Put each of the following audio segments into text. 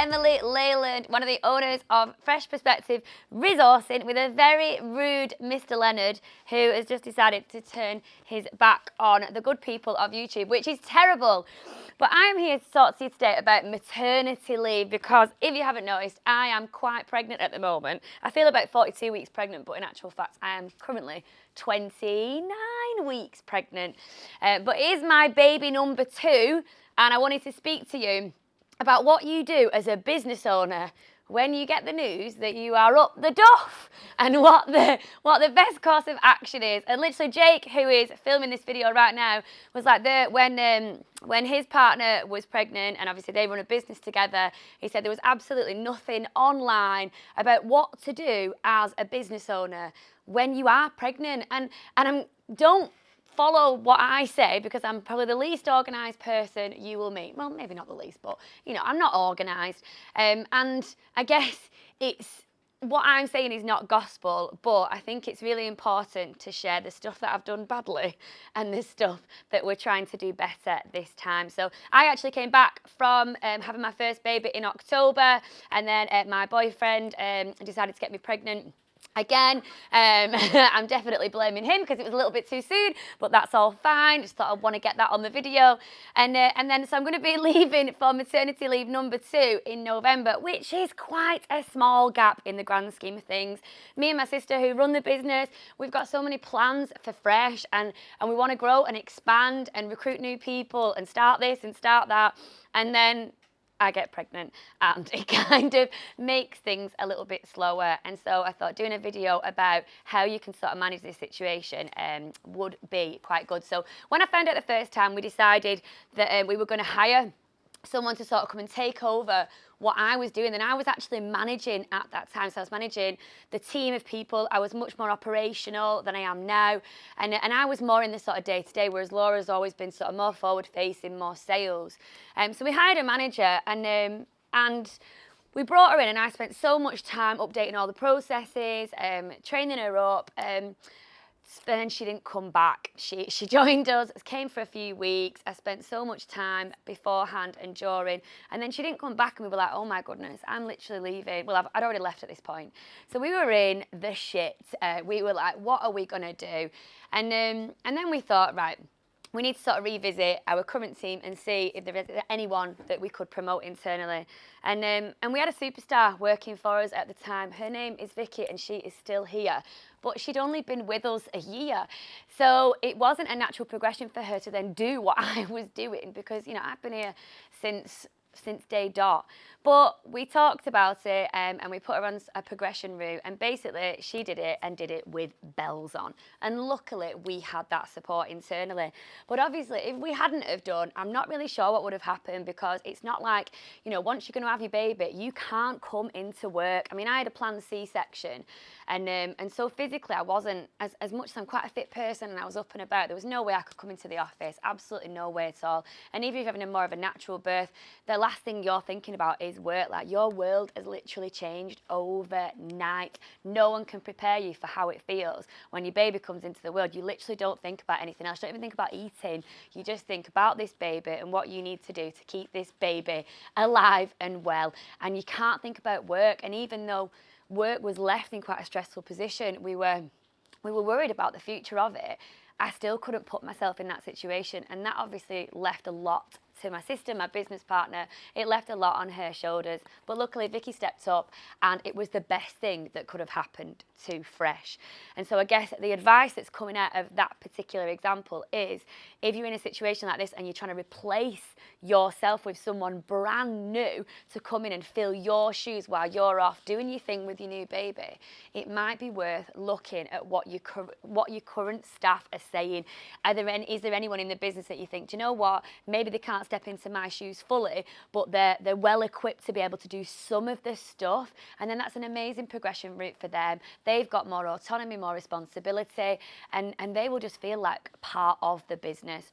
Emily Leyland, one of the owners of Fresh Perspective Resourcing, with a very rude Mr. Leonard, who has just decided to turn his back on the good people of YouTube, which is terrible. But I'm here to talk to you today about maternity leave, because if you haven't noticed, I am quite pregnant at the moment. I feel about 42 weeks pregnant, but in actual fact, I am currently 29 weeks pregnant. But here's my baby number 2, and I wanted to speak to you about what you do as a business owner when you get the news that you are up the duff, and what the best course of action is. And literally Jake, who is filming this video right now, was like, when his partner was pregnant, and obviously they run a business together, he said there was absolutely nothing online about what to do as a business owner when you are pregnant. And don't follow what I say, because I'm probably the least organised person you will meet. Well, maybe not the least, but, you know, I'm not organised. And I guess it's, what I'm saying is not gospel, but I think it's really important to share the stuff that I've done badly and the stuff that we're trying to do better this time. So I actually came back from having my first baby in October, and then my boyfriend decided to get me pregnant again. I'm definitely blaming him because it was a little bit too soon, but that's all fine. Just thought I'd want to get that on the video. And then so I'm going to be leaving for maternity leave number 2 in November, which is quite a small gap in the grand scheme of things. Me and my sister, who run the business, we've got so many plans for Fresh, and we want to grow and expand and recruit new people and start this and start that. And then I get pregnant, and it kind of makes things a little bit slower. And so I thought doing a video about how you can sort of manage this situation would be quite good. So when I found out the first time, we decided that we were going to hire someone to sort of come and take over what I was doing. And I was actually managing at that time. So I was managing the team of people. I was much more operational than I am now. And I was more in the sort of day-to-day, whereas Laura's always been sort of more forward-facing, more sales. So we hired a manager, and we brought her in, and I spent so much time updating all the processes, training her up. Then she didn't come back. She joined us, came for a few weeks. I spent so much time beforehand and during, and then she didn't come back, and we were like, oh my goodness, I'm literally leaving. Well, I'd already left at this point. So we were in the shit. We were like, what are we gonna do? And then we thought, right, we need to sort of revisit our current team and see if there is anyone that we could promote internally. And we had a superstar working for us at the time. Her name is Vicky, and she is still here. But she'd only been with us a year. So it wasn't a natural progression for her to then do what I was doing, because, you know, I've been here since day dot. But we talked about it, and we put her on a progression route, and basically she did it, and did it with bells on. And luckily we had that support internally. But obviously if we hadn't have done, I'm not really sure what would have happened, because it's not like, you know, once you're going to have your baby, you can't come into work. I mean, I had a planned C-section, and so physically I wasn't, as much as I'm quite a fit person and I was up and about, there was no way I could come into the office, absolutely no way at all. And even if you're having a more of a natural birth, the last thing you're thinking about is work. Like, your world has literally changed overnight. No one can prepare you for how it feels when your baby comes into the world. You literally don't think about anything else. You don't even think about eating. You just think about this baby and what you need to do to keep this baby alive and well. And you can't think about work. And even though work was left in quite a stressful position, we were worried about the future of it. I still couldn't put myself in that situation, and that obviously left a lot to my sister, my business partner. It left a lot on her shoulders, but luckily Vicky stepped up, and it was the best thing that could have happened to Fresh. And so I guess the advice that's coming out of that particular example is, if you're in a situation like this and you're trying to replace yourself with someone brand new to come in and fill your shoes while you're off doing your thing with your new baby, it might be worth looking at what your current staff are saying. Is there anyone in the business that you think, do you know what, maybe they can't step into my shoes fully, but they're well equipped to be able to do some of this stuff, and then that's an amazing progression route for them. They've got more autonomy, more responsibility, and they will just feel like part of the business.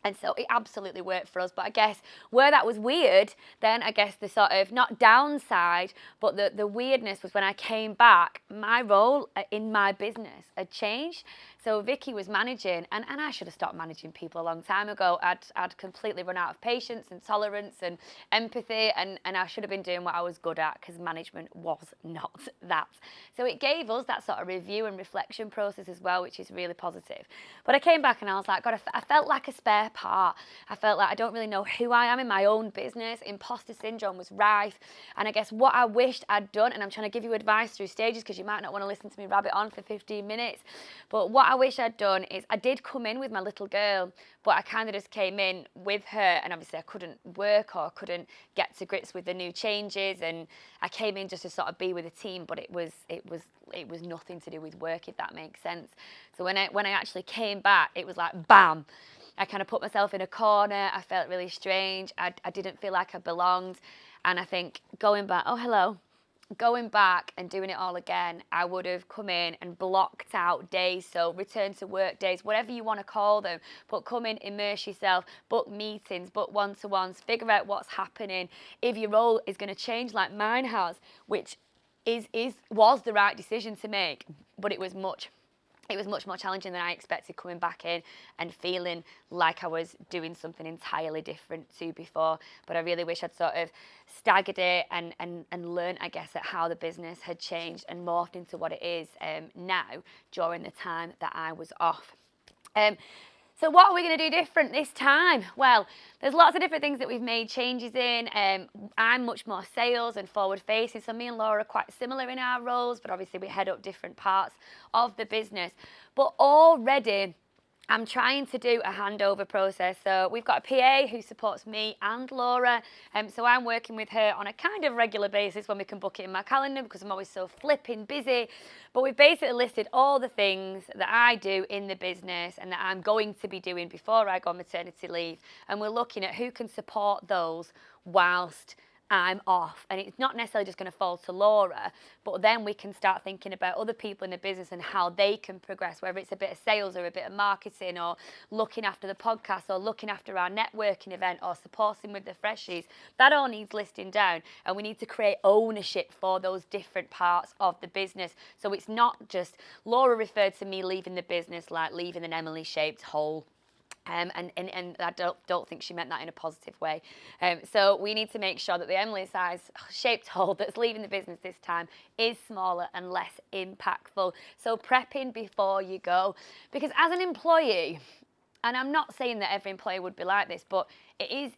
And so it absolutely worked for us. But I guess where that was weird, then I guess the sort of, not downside, but the weirdness was when I came back, my role in my business had changed. So Vicky was managing, and I should have stopped managing people a long time ago. I'd completely run out of patience and tolerance and empathy, and I should have been doing what I was good at, because management was not that. So it gave us that sort of review and reflection process as well, which is really positive. But I came back and I was like, God, I felt like a spare part. I felt like I don't really know who I am in my own business. Imposter syndrome was rife. And I guess what I wished I'd done, and I'm trying to give you advice through stages because you might not want to listen to me rabbit on for 15 minutes, but what I wish I'd done is I did come in with my little girl, but I kind of just came in with her, and obviously I couldn't work or couldn't get to grips with the new changes, and I came in just to sort of be with the team, but it was nothing to do with work, if that makes sense. So when I actually came back, it was like bam. I kind of put myself in a corner. I felt really strange. I didn't feel like I belonged. And I think going back and doing it all again, I would have come in and blocked out days, so return to work days, whatever you want to call them, but come in, immerse yourself, book meetings, book one-to-ones, figure out what's happening. If your role is going to change like mine has, which was the right decision to make, but it was much more challenging than I expected, coming back in and feeling like I was doing something entirely different to before. But I really wish I'd sort of staggered it and learned, I guess, at how the business had changed and morphed into what it is now during the time that I was off. So what are we going to do different this time? Well, there's lots of different things that we've made changes in. I'm much more sales and forward facing. So me and Laura are quite similar in our roles, but obviously we head up different parts of the business. But already I'm trying to do a handover process. So we've got a PA who supports me and Laura. So I'm working with her on a kind of regular basis when we can book it in my calendar, because I'm always so flipping busy. But we've basically listed all the things that I do in the business and that I'm going to be doing before I go on maternity leave. And we're looking at who can support those whilst I'm off. And it's not necessarily just going to fall to Laura, but then we can start thinking about other people in the business and how they can progress, whether it's a bit of sales or a bit of marketing or looking after the podcast or looking after our networking event or supporting with the freshies. That all needs listing down, and we need to create ownership for those different parts of the business. So it's not just, Laura referred to me leaving the business like leaving an Emily-shaped hole. And I don't think she meant that in a positive way. So we need to make sure that the Emily-size shaped hole that's leaving the business this time is smaller and less impactful. So prepping before you go. Because as an employee, and I'm not saying that every employee would be like this, but it is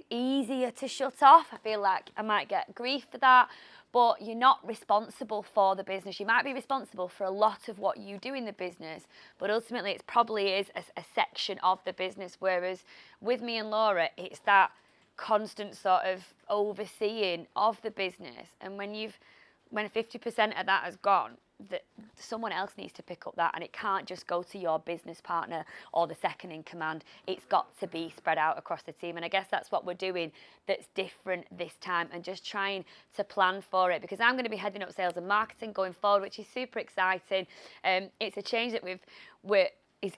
easier to shut off. I feel like I might get grief for that. But you're not responsible for the business. You might be responsible for a lot of what you do in the business, but ultimately it probably is a section of the business. Whereas with me and Laura, it's that constant sort of overseeing of the business. And when 50% of that has gone, that someone else needs to pick up that, and it can't just go to your business partner or the second in command. It's got to be spread out across the team, and I guess that's what we're doing that's different this time, and just trying to plan for it, because I'm going to be heading up sales and marketing going forward, which is super exciting. It's a change that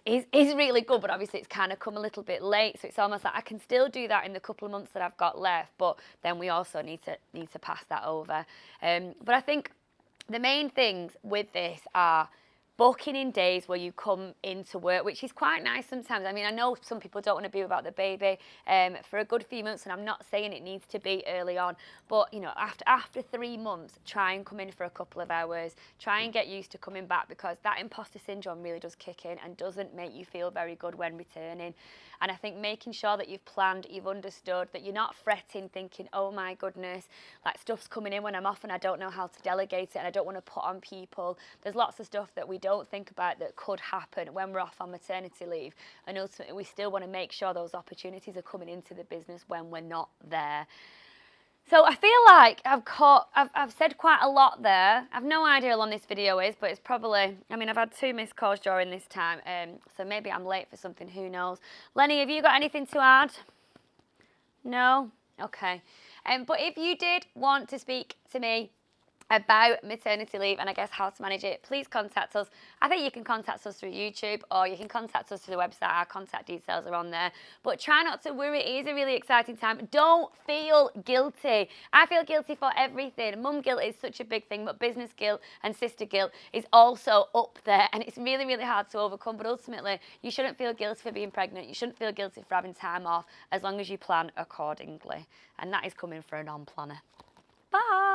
is really good, but obviously it's kind of come a little bit late, so it's almost like I can still do that in the couple of months that I've got left, but then we also need to pass that over. But I think the main things with this are booking in days where you come into work, which is quite nice sometimes. I mean, I know some people don't want to be without the baby for a good few months, and I'm not saying it needs to be early on, but you know, after 3 months, try and come in for a couple of hours, try and get used to coming back, because that imposter syndrome really does kick in and doesn't make you feel very good when returning. And I think making sure that you've planned, you've understood, that you're not fretting, thinking, oh my goodness, like stuff's coming in when I'm off and I don't know how to delegate it and I don't want to put on people. There's lots of stuff that we don't think about that could happen when we're off on maternity leave. And ultimately, we still want to make sure those opportunities are coming into the business when we're not there. So I feel like I've said quite a lot there. I've no idea how long this video is, but it's probably, I mean, I've had 2 missed calls during this time, so maybe I'm late for something, who knows. Lenny, have you got anything to add? No? Okay. But if you did want to speak to me about maternity leave and I guess how to manage it, please contact us. I think you can contact us through YouTube or you can contact us through the website. Our contact details are on there. But try not to worry. It is a really exciting time. Don't feel guilty. I feel guilty for everything. Mum guilt is such a big thing, but business guilt and sister guilt is also up there. And it's really, really hard to overcome. But ultimately, you shouldn't feel guilty for being pregnant. You shouldn't feel guilty for having time off as long as you plan accordingly. And that is coming for a non-planner. Bye.